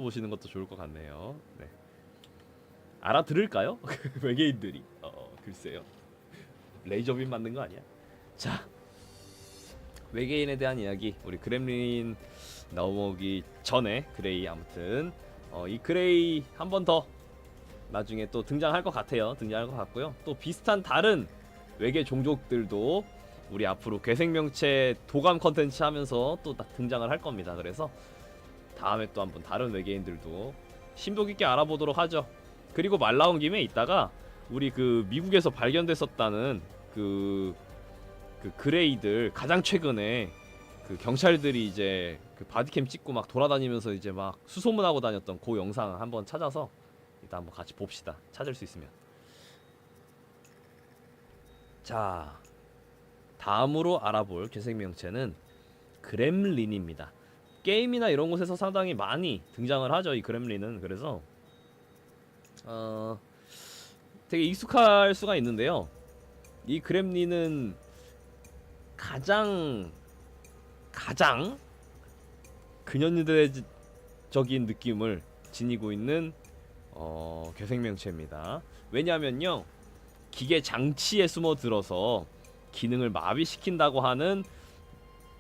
보시는 것도 좋을 것 같네요. 네. 알아들을까요? 외계인들이? 글쎄요. 레이저빔 맞는 거 아니야? 자, 외계인에 대한 이야기. 우리 그렘린 나오기 전에 그레이 아무튼 이 그레이 한 번 더 나중에 또 등장할 것 같아요. 등장할 것 같고요. 또 비슷한 다른 외계 종족들도 우리 앞으로 괴생명체 도감 컨텐츠 하면서 또 등장을 할 겁니다. 그래서 다음에 또 한번 다른 외계인들도 심도 깊게 알아보도록 하죠. 그리고 말 나온 김에 이따가 우리 그 미국에서 발견됐었다는 그 그레이들 가장 최근에 그 경찰들이 이제 그 바디캠 찍고 막 돌아다니면서 이제 막 수소문하고 다녔던 그 영상 한번 찾아서 일단 한번 같이 봅시다. 찾을 수 있으면. 자, 다음으로 알아볼 괴생명체는 그렘린입니다. 게임이나 이런 곳에서 상당히 많이 등장을 하죠, 이 그렘린은. 그래서 되게 익숙할 수가 있는데요. 이 그렘린은 가장 근현대적인 느낌을 지니고 있는 괴생명체입니다. 왜냐하면요, 기계 장치에 숨어들어서 기능을 마비시킨다고 하는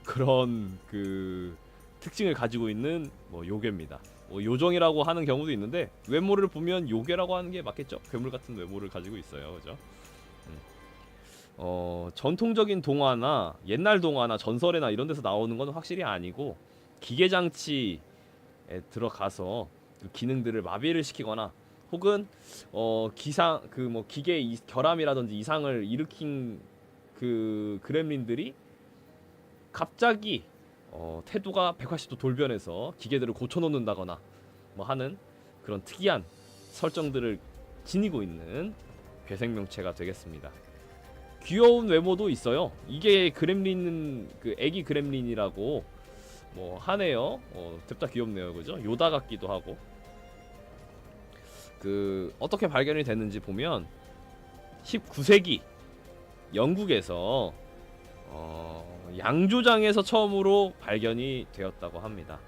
그런 그 특징을 가지고 있는 요괴입니다. 요정이라고 하는 경우도 있는데 외모를 보면 요괴라고 하는 게 맞겠죠? 괴물 같은 외모를 가지고 있어요, 그죠? 전통적인 동화나 옛날 동화나 전설이나 이런 데서 나오는 건 확실히 아니고 기계 장치에 들어가서 그 기능들을 마비를 시키거나 혹은 기상 그 기계 결함이라든지 이상을 일으킨 그 그렘린들이 갑자기 태도가 180도 돌변해서 기계들을 고쳐놓는다거나 하는 그런 특이한 설정들을 지니고 있는 괴생명체가 되겠습니다. 귀여운 외모도 있어요. 이게 그렘린 그 애기 그렘린이라고 하네요. 냅다 귀엽네요, 그죠? 요다 같기도 하고. 그 어떻게 발견이 됐는지 보면 19세기 영국에서 양조장에서 처음으로 발견이 되었다고 합니다.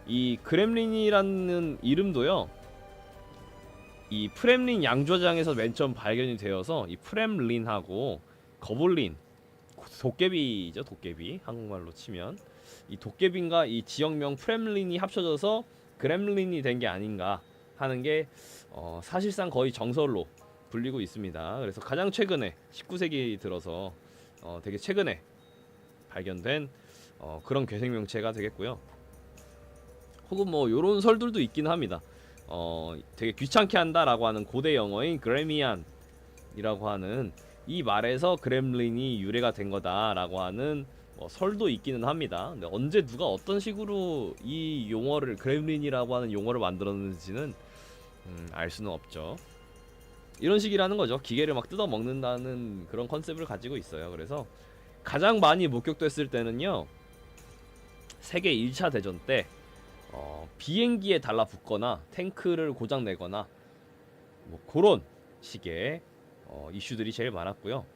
이 그렘린이라는 이름도요, 이 프렘린 양조장에서 맨 처음 발견이 되어서 이 프렘린하고 거블린, 도깨비죠, 도깨비 한국말로 치면 이 도깨비인가 이 지역명 프렘린이 합쳐져서 그렘린이 된 게 아닌가 하는 게 사실상 거의 정설로 불리고 있습니다. 그래서 가장 최근에 19세기 들어서 되게 최근에 발견된 그런 괴생명체가 되겠고요. 혹은 요런 설들도 있긴 합니다. 되게 귀찮게 한다라고 하는 고대 영어인 그레미안이라고 하는 이 말에서 그렘린이 유래가 된 거다라고 하는 설도 있기는 합니다. 근데 언제 누가 어떤 식으로 이 용어를 그렘린이라고 하는 용어를 만들었는지는 알 수는 없죠. 이런 식이라는 거죠. 기계를 막 뜯어 먹는다는 그런 컨셉을 가지고 있어요. 그래서 가장 많이 목격됐을 때는요, 세계 1차 대전 때 비행기에 달라붙거나 탱크를 고장내거나 그런 식의 이슈들이 제일 많았고요.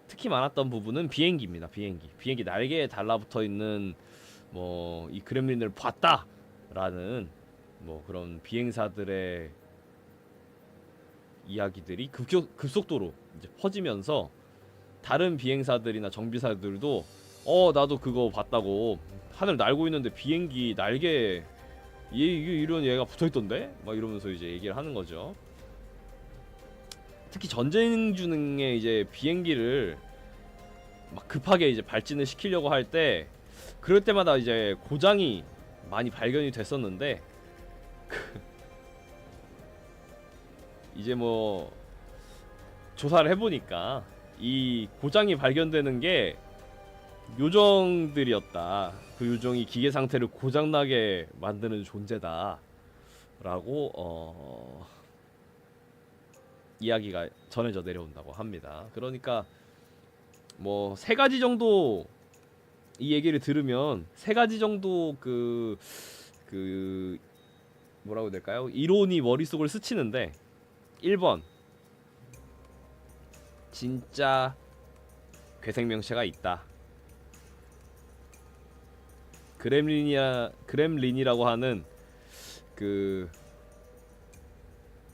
특히 많았던 부분은 비행기입니다. 비행기 날개에 달라붙어 있는 이 그렘린을 봤다라는 그런 비행사들의 이야기들이 급속도로 이제 퍼지면서 다른 비행사들이나 정비사들도 나도 그거 봤다고, 하늘 날고 있는데 비행기 날개 이런 얘가 붙어있던데? 막 이러면서 이제 얘기를 하는 거죠. 특히 전쟁 중에 이제 비행기를 막 급하게 이제 발진을 시키려고 할 때, 그럴 때마다 이제 고장이 많이 발견이 됐었는데 이제 조사를 해보니까 이 고장이 발견되는 게 요정들이었다. 그 요정이 기계 상태를 고장나게 만드는 존재다 라고 이야기가 전해져 내려온다고 합니다. 그러니까 세 가지 정도 이 얘기를 들으면 세 가지 정도 그 뭐라고 해야 될까요? 이론이 머릿속을 스치는데, 1번 진짜 괴생명체가 있다. 그렘린이라고 하는 그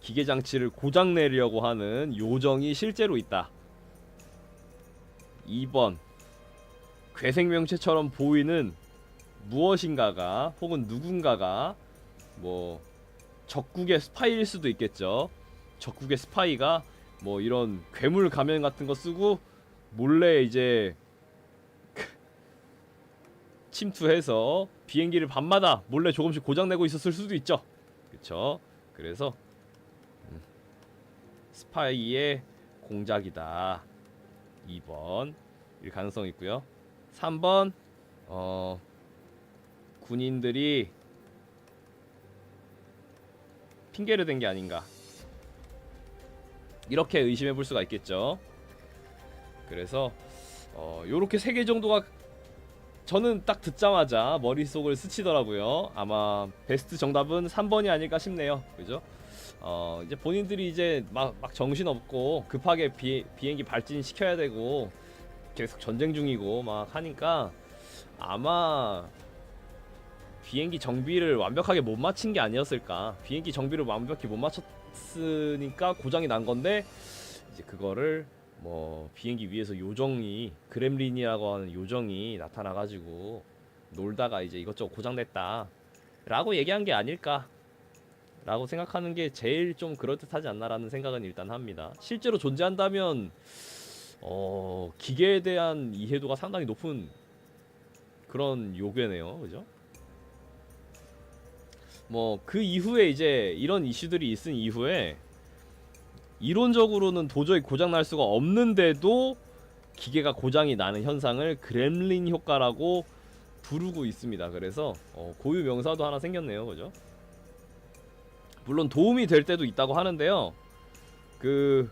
기계 장치를 고장 내려고 하는 요정이 실제로 있다. 2번, 괴생명체처럼 보이는 무엇인가가 혹은 누군가가 뭐 적국의 스파이일 수도 있겠죠. 적국의 스파이가 뭐 이런 괴물 가면 같은 거 쓰고 몰래 이제 침투해서 비행기를 밤마다 몰래 조금씩 고장내고 있었을 수도 있죠. 그쵸? 그래서 스파이의 공작이다. 2번 일 가능성 있고요. 3번 군인들이 핑계를 댄 게 아닌가, 이렇게 의심해 볼 수가 있겠죠. 그래서 요렇게 3개 정도가 저는 딱 듣자마자 머릿속을 스치더라고요. 아마 베스트 정답은 3번이 아닐까 싶네요. 그죠? 이제 본인들이 이제 막 정신없고 급하게 비행기 발진시켜야 되고 계속 전쟁 중이고 막 하니까 아마 비행기 정비를 완벽하게 못 마친 게 아니었을까. 비행기 정비를 완벽히 못 마쳤으니까 고장이 난 건데, 이제 그거를 뭐 비행기 위에서 요정이, 그렘린이라고 하는 요정이 나타나가지고 놀다가 이제 이것저것 고장냈다 라고 얘기한 게 아닐까 라고 생각하는 게 제일 좀 그럴듯하지 않나라는 생각은 일단 합니다. 실제로 존재한다면 기계에 대한 이해도가 상당히 높은 그런 요괴네요. 그죠? 뭐 그 이후에 이제 이런 이슈들이 있은 이후에 이론적으로는 도저히 고장 날 수가 없는데도 기계가 고장이 나는 현상을 그렘린 효과라고 부르고 있습니다. 그래서 고유 명사도 하나 생겼네요. 그죠? 물론 도움이 될 때도 있다고 하는데요. 그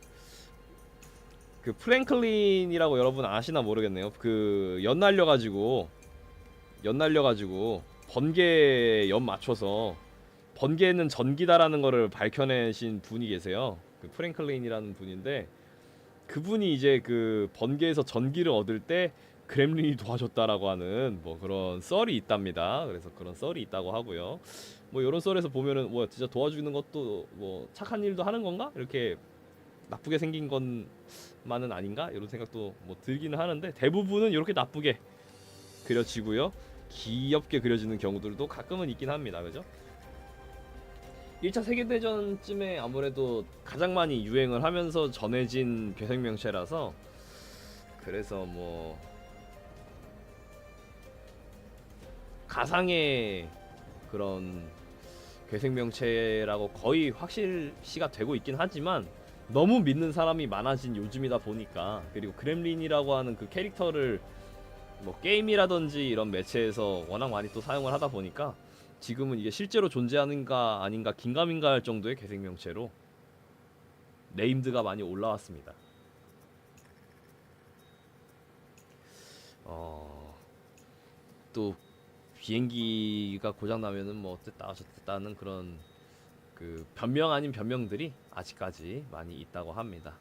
프랭클린이라고 여러분 아시나 모르겠네요. 그 연날려가지고 번개에 연 맞춰서 번개는 전기다라는 거를 밝혀내신 분이 계세요. 그 프랭클린이라는 분인데, 그분이 이제 그 번개에서 전기를 얻을 때 그렘린이 도와줬다라고 하는 뭐 그런 썰이 있답니다. 그래서 그런 썰이 있다고 하고요. 뭐 이런 썰에서 보면은 뭐 진짜 도와주는 것도 뭐 착한 일도 하는 건가? 이렇게 나쁘게 생긴 것만은 아닌가? 이런 생각도 뭐 들기는 하는데, 대부분은 이렇게 나쁘게 그려지고요. 귀엽게 그려지는 경우들도 가끔은 있긴 합니다. 그죠? 1차 세계대전쯤에 아무래도 가장 많이 유행을 하면서 전해진 괴생명체라서, 그래서 뭐 가상의 그런 괴생명체라고 거의 확실시가 되고 있긴 하지만, 너무 믿는 사람이 많아진 요즘이다 보니까, 그리고 그렘린이라고 하는 그 캐릭터를 뭐 게임이라든지 이런 매체에서 워낙 많이 또 사용을 하다 보니까 지금은 이게 실제로 존재하는가 아닌가 긴가민가 할 정도의 괴생명체로 네임드가 많이 올라왔습니다. 또 비행기가 고장나면은 뭐 어쨌다 저쨌다는 그런 그 변명 아닌 변명들이 아직까지 많이 있다고 합니다.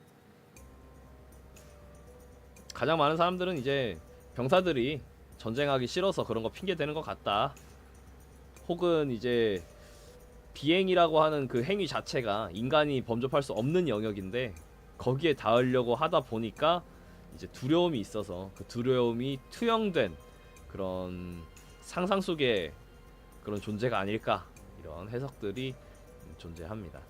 가장 많은 사람들은 이제 병사들이 전쟁하기 싫어서 그런 거 핑계 대는 것 같다, 혹은 이제 비행이라고 하는 그 행위 자체가 인간이 범접할 수 없는 영역인데 거기에 닿으려고 하다 보니까 이제 두려움이 있어서 그 두려움이 투영된 그런 상상 속의 그런 존재가 아닐까, 이런 해석들이 존재합니다.